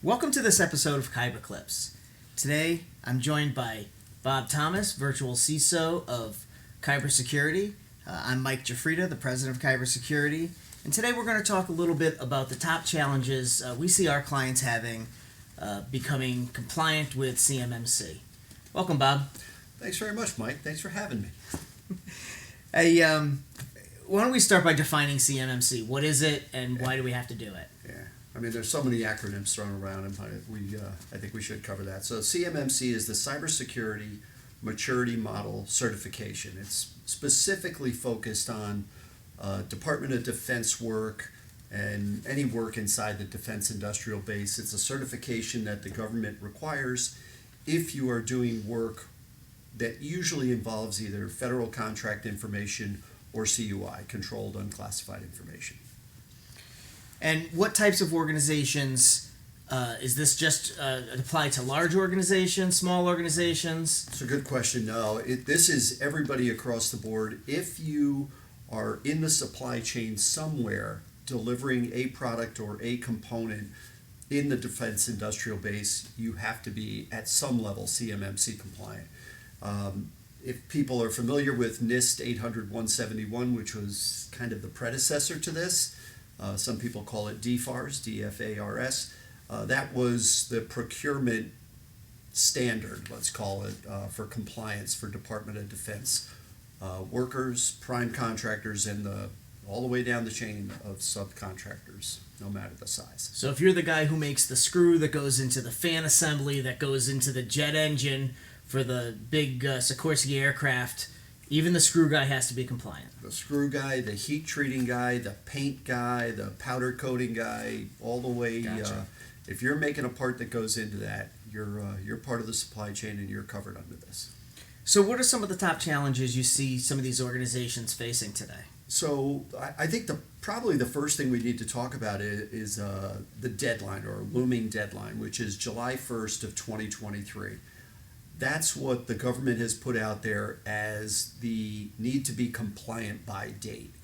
Welcome to this episode of Kyber Clips. Today, I'm joined by Bob Thomas, Virtual CISO of Cybersecurity. I'm Mike Giuffrida, the President of Cybersecurity. And today we're going to talk a little bit about the top challenges we see our clients having becoming compliant with CMMC. Welcome, Bob. Thanks very much, Mike. Thanks for having me. Hey, why don't we start by defining CMMC? What is it, and why do we have to do it? Yeah, I mean, there's so many acronyms thrown around, and I think we should cover that. So CMMC is the Cybersecurity Maturity Model Certification. It's specifically focused on Department of Defense work and any work inside the defense industrial base. It's a certification that the government requires if you are doing work that usually involves either federal contract information or CUI, controlled unclassified information. And what types of organizations, is this just applied to large organizations, small organizations? It's a good question. No, this is everybody across the board. If you are in the supply chain somewhere delivering a product or a component in the defense industrial base, you have to be at some level CMMC compliant. If people are familiar with NIST 800-171, which was kind of the predecessor to this, some people call it DFARS, D-F-A-R-S. That was the procurement standard, let's call it, for compliance for Department of Defense workers, prime contractors, and all the way down the chain of subcontractors, no matter the size. So if you're the guy who makes the screw that goes into the fan assembly, that goes into the jet engine for the big Sikorsky aircraft, even the screw guy has to be compliant. The screw guy, the heat treating guy, the paint guy, the powder coating guy, all the way. Gotcha. If you're making a part that goes into that, you're part of the supply chain and you're covered under this. So what are some of the top challenges you see some of these organizations facing today? So I think probably the first thing we need to talk about is the deadline, or looming deadline, which is July 1st of 2023. That's what the government has put out there as the need to be compliant by date.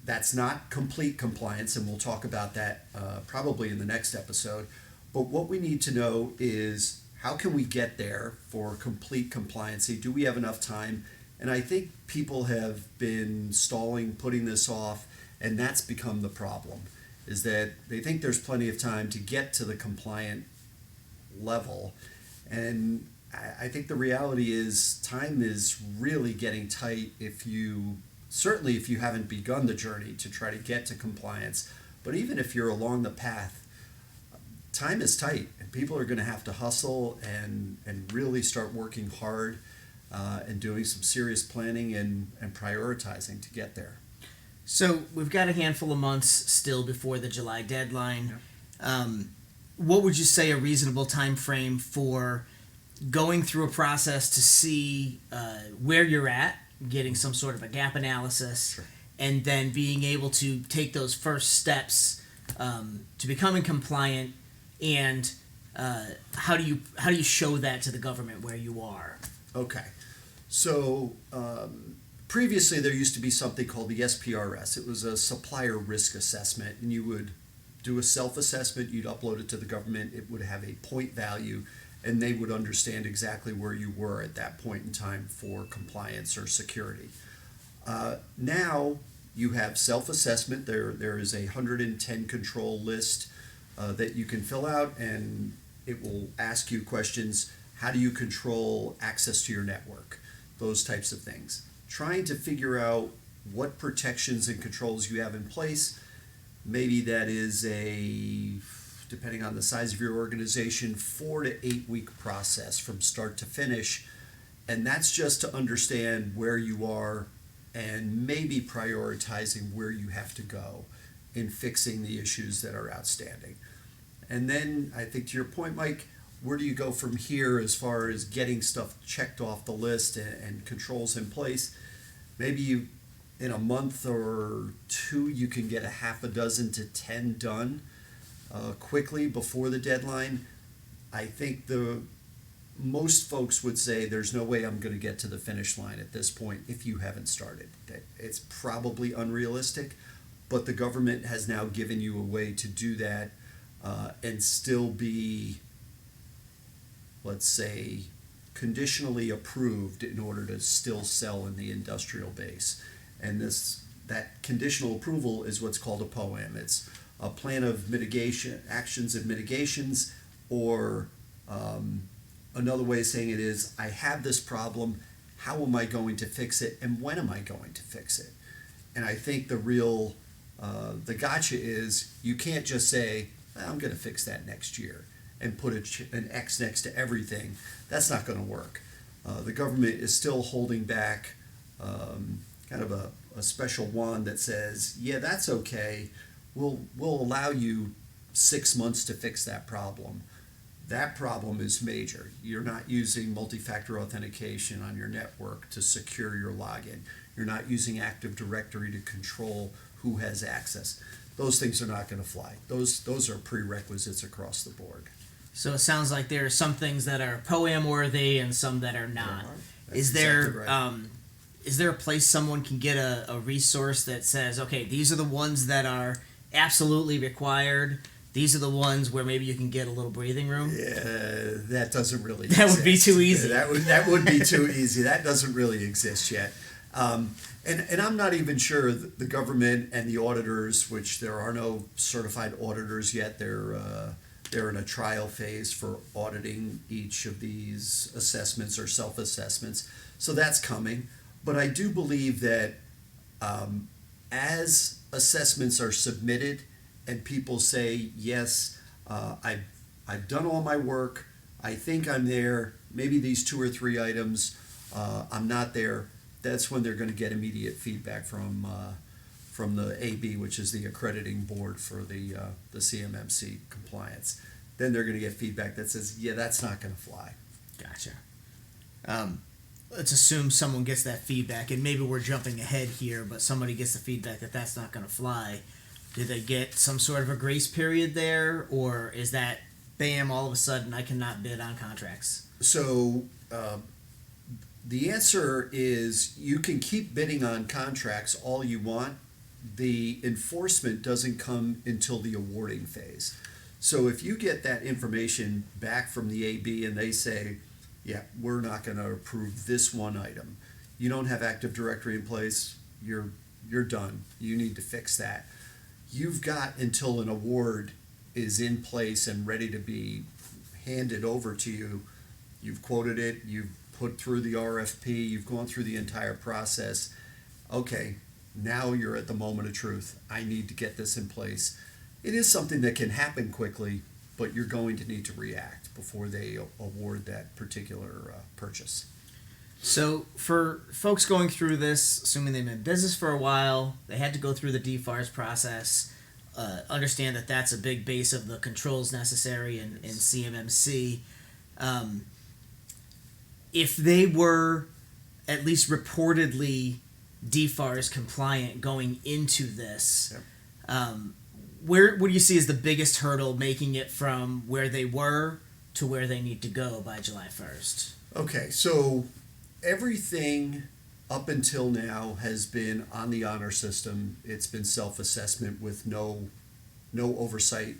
That's not complete compliance, and we'll talk about that probably in the next episode. But what we need to know is, how can we get there for complete compliancy? Do we have enough time? And I think people have been stalling, putting this off, and that's become the problem, is that they think there's plenty of time to get to the compliant level. And I think the reality is time is really getting tight certainly if you haven't begun the journey to try to get to compliance, but even if you're along the path, time is tight, and people are going to have to hustle and really start working hard and doing some serious planning and prioritizing to get there. So we've got a handful of months still before the July deadline. Yeah. What would you say a reasonable time frame for going through a process to see where you're at, getting some sort of a gap analysis, Sure. and then being able to take those first steps to becoming compliant, and how do you show that to the government where you are? Okay. So previously there used to be something called the SPRS. It was a supplier risk assessment, and you would do a self-assessment, you'd upload it to the government, it would have a point value, and they would understand exactly where you were at that point in time for compliance or security. Now you have self-assessment. There is a 110 control list that you can fill out, and it will ask you questions. How do you control access to your network? Those types of things. Trying to figure out what protections and controls you have in place. Maybe that is depending on the size of your organization, 4 to 8 week process from start to finish. And that's just to understand where you are and maybe prioritizing where you have to go in fixing the issues that are outstanding. And then I think to your point, Mike, where do you go from here as far as getting stuff checked off the list and controls in place? Maybe in a month or two, you can get a half a dozen to 10 done quickly before the deadline. I think most folks would say there's no way I'm going to get to the finish line at this point if you haven't started. It's probably unrealistic, but the government has now given you a way to do that and still be, let's say, conditionally approved in order to still sell in the industrial base. And that conditional approval is what's called a POAM. It's a plan of mitigation, actions and mitigations, or another way of saying it is, I have this problem, how am I going to fix it, and when am I going to fix it? And I think the gotcha is, you can't just say, I'm going to fix that next year and put an X next to everything. That's not going to work. The government is still holding back kind of a special wand that says, yeah, that's okay. We'll allow you 6 months to fix that problem. That problem is major. You're not using multi-factor authentication on your network to secure your login. You're not using Active Directory to control who has access. Those things are not going to fly. Those are prerequisites across the board. So it sounds like there are some things that are POAM worthy and some that are not. Is there exactly right. Is there a place someone can get a resource that says, okay, these are the ones that are absolutely required, these are the ones where maybe you can get a little breathing room? Yeah, that doesn't really That exist. would be too easy. That would be too easy. That doesn't really exist yet. And I'm not even sure that the government and the auditors, which there are no certified auditors yet, they're in a trial phase for auditing each of these assessments or self-assessments. So that's coming. But I do believe that as assessments are submitted and people say, yes, I've done all my work, I think I'm there, maybe these 2 or 3 items, I'm not there, that's when they're going to get immediate feedback from the AB, which is the accrediting board for the CMMC compliance. Then they're going to get feedback that says, yeah, that's not going to fly. Gotcha. Let's assume someone gets that feedback, and maybe we're jumping ahead here, but somebody gets the feedback that that's not going to fly. Do they get some sort of a grace period there, or is that, bam, all of a sudden I cannot bid on contracts? So the answer is, you can keep bidding on contracts all you want. The enforcement doesn't come until the awarding phase. So if you get that information back from the AB and they say, yeah, we're not going to approve this one item, you don't have Active Directory in place, you're done, you need to fix that. You've got until an award is in place and ready to be handed over to you. You've quoted it, you've put through the RFP, you've gone through the entire process. Okay, now you're at the moment of truth. I need to get this in place. It is something that can happen quickly, but you're going to need to react before they award that particular purchase. So for folks going through this, assuming they've been in business for a while, they had to go through the DFARS process, understand that that's a big base of the controls necessary in CMMC. If they were at least reportedly DFARS compliant going into this, Yep. What do you see as the biggest hurdle making it from where they were to where they need to go by July 1st? Okay, so everything up until now has been on the honor system. It's been self-assessment with no oversight,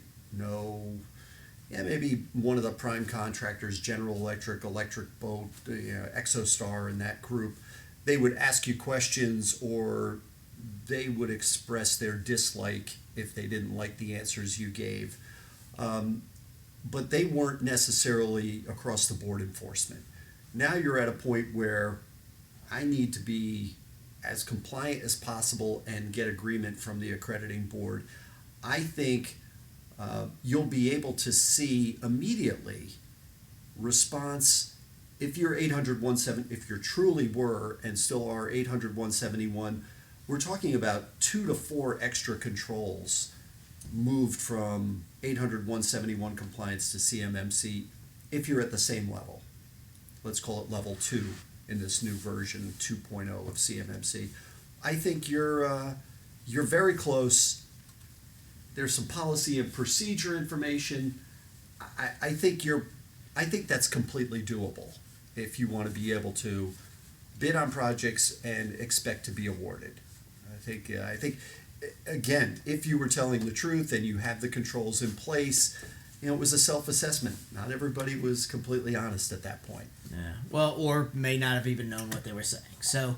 maybe one of the prime contractors, General Electric, Electric Boat, ExoStar, and that group, they would ask you questions, or they would express their dislike if they didn't like the answers you gave. But they weren't necessarily across the board enforcement. Now you're at a point where I need to be as compliant as possible and get agreement from the accrediting board. I think you'll be able to see immediately response if you're 800-170, if you truly were and still are 800-171. We're talking about 2 to 4 extra controls moved from 800-171 compliance to CMMC if you're at the same level. Let's call it level 2 in this new version 2.0 of CMMC. I think you're very close. There's some policy and procedure information. I think that's completely doable if you want to be able to bid on projects and expect to be awarded. I think again, if you were telling the truth and you have the controls in place, it was a self-assessment. Not everybody was completely honest at that point. Yeah. Well, or may not have even known what they were saying. So,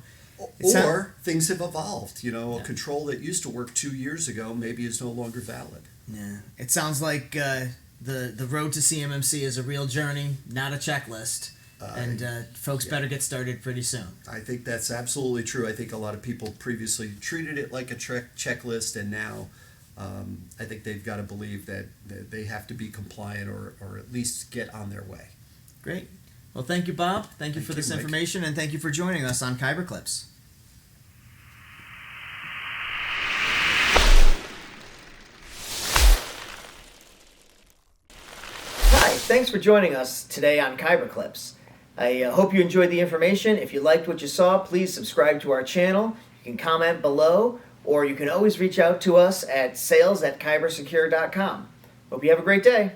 or things have evolved. A control that used to work 2 years ago maybe is no longer valid. Yeah. It sounds like the road to CMMC is a real journey, not a checklist. And folks better get started pretty soon. I think that's absolutely true. I think a lot of people previously treated it like a checklist, and now I think they've got to believe that they have to be compliant or at least get on their way. Great. Well, thank you, Bob. Thank you for this information, and thank you for joining us on Kyber Clips. Hi, thanks for joining us today on Kyber Clips. I hope you enjoyed the information. If you liked what you saw, please subscribe to our channel. You can comment below, or you can always reach out to us at sales@kybersecure.com. Hope you have a great day.